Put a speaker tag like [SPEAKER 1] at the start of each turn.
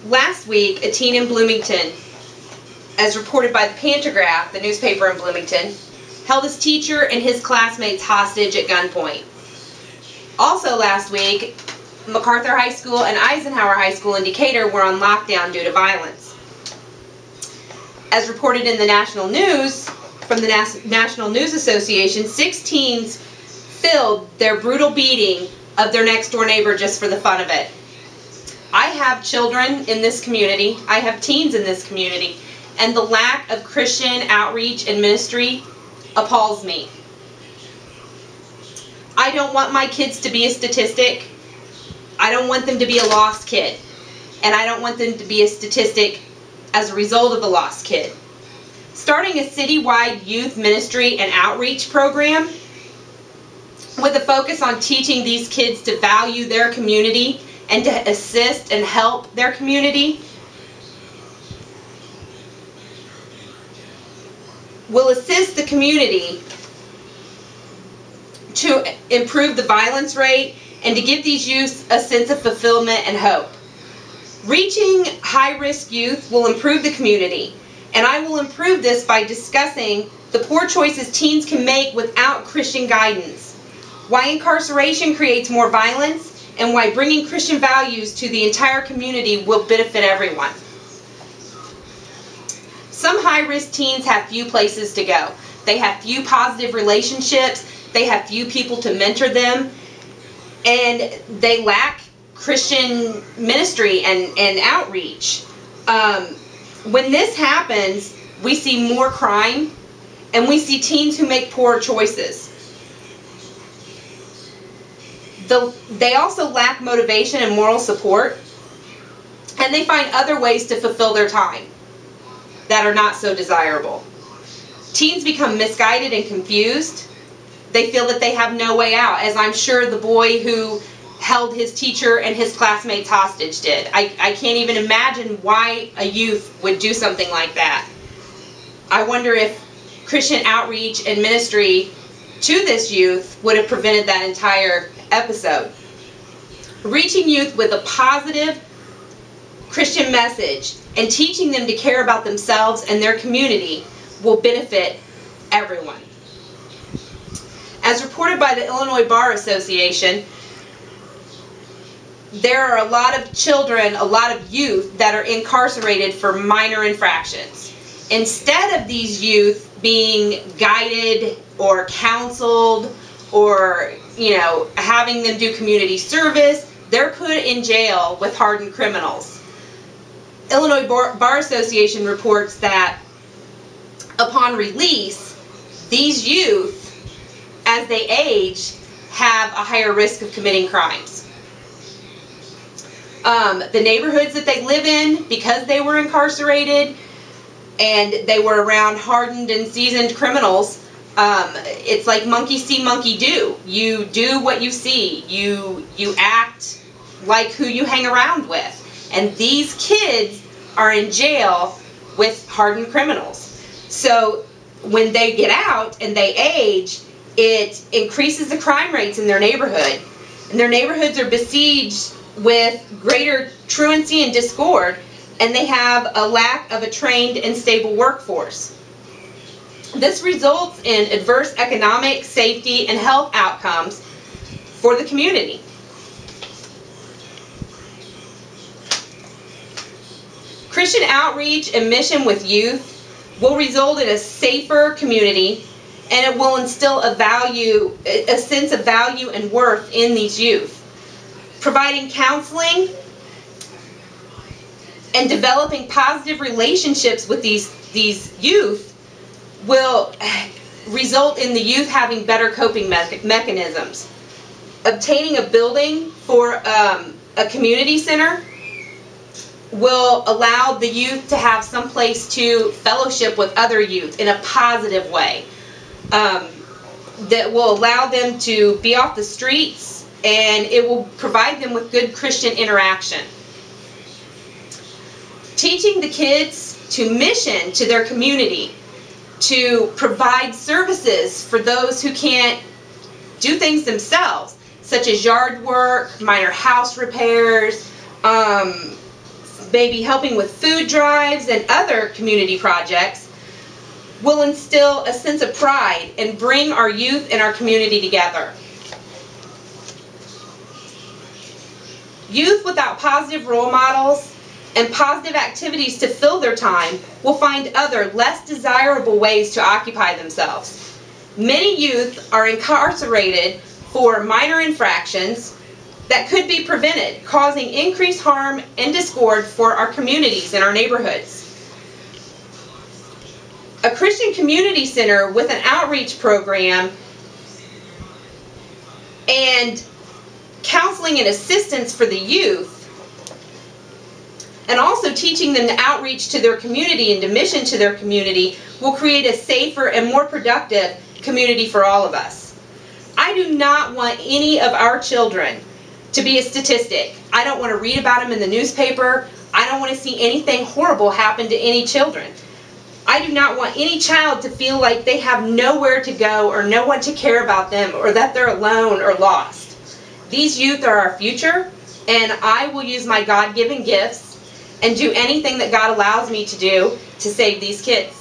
[SPEAKER 1] Last week, a teen in Bloomington, as reported by the Pantagraph, the newspaper in Bloomington, held his teacher and his classmates hostage at gunpoint. Also last week, MacArthur High School and Eisenhower High School in Decatur were on lockdown due to violence. As reported in the national news, from the National News Association, 6 teens filmed their brutal beating of their next door neighbor just for the fun of it. I have children in this community, I have teens in this community, and the lack of Christian outreach and ministry appalls me. I don't want my kids to be a statistic. I don't want them to be a lost kid. And I don't want them to be a statistic as a result of a lost kid. Starting a citywide youth ministry and outreach program with a focus on teaching these kids to value their community and to assist and help their community will assist the community to improve the violence rate and to give these youth a sense of fulfillment and hope. Reaching high-risk youth will improve the community, and I will improve this by discussing the poor choices teens can make without Christian guidance, why incarceration creates more violence, and why bringing Christian values to the entire community will benefit everyone. Some high-risk teens have few places to go. They have few positive relationships, they have few people to mentor them, and they lack Christian ministry and outreach. When this happens, we see more crime, and we see teens who make poor choices. They also lack motivation and moral support, and they find other ways to fulfill their time that are not so desirable. Teens become misguided and confused. They feel that they have no way out, as I'm sure the boy who held his teacher and his classmates hostage did. I can't even imagine why a youth would do something like that. I wonder if Christian outreach and ministry to this youth would have prevented that entire episode. Reaching youth with a positive Christian message and teaching them to care about themselves and their community will benefit everyone. As reported by the Illinois Bar Association, there are a lot of children, a lot of youth that are incarcerated for minor infractions. Instead of these youth being guided or counseled or, having them do community service, they're put in jail with hardened criminals. Illinois Bar Association reports that upon release, these youth, as they age, have a higher risk of committing crimes. The neighborhoods that they live in, because they were incarcerated and they were around hardened and seasoned criminals, it's like monkey see, monkey do. You do what you see. You act like who you hang around with. And these kids are in jail with hardened criminals. So when they get out and they age, it increases the crime rates in their neighborhood. And their neighborhoods are besieged with greater truancy and discord, and they have a lack of a trained and stable workforce. This results in adverse economic, safety, and health outcomes for the community. Christian outreach and mission with youth will result in a safer community, and it will instill a sense of value and worth in these youth. Providing counseling and developing positive relationships with these youth will result in the youth having better coping mechanisms. Obtaining a building for a community center will allow the youth to have some place to fellowship with other youth in a positive way. That will allow them to be off the streets, and it will provide them with good Christian interaction. Teaching the kids to mission to their community, to provide services for those who can't do things themselves, such as yard work, minor house repairs, maybe helping with food drives and other community projects, will instill a sense of pride and bring our youth and our community together. Youth without positive role models and positive activities to fill their time will find other, less desirable ways to occupy themselves. Many youth are incarcerated for minor infractions that could be prevented, causing increased harm and discord for our communities and our neighborhoods. A Christian community center with an outreach program and counseling and assistance for the youth, and also teaching them to outreach to their community and to mission to their community, will create a safer and more productive community for all of us. I do not want any of our children to be a statistic. I don't want to read about them in the newspaper. I don't want to see anything horrible happen to any children. I do not want any child to feel like they have nowhere to go or no one to care about them or that they're alone or lost. These youth are our future, and I will use my God-given gifts and do anything that God allows me to do to save these kids.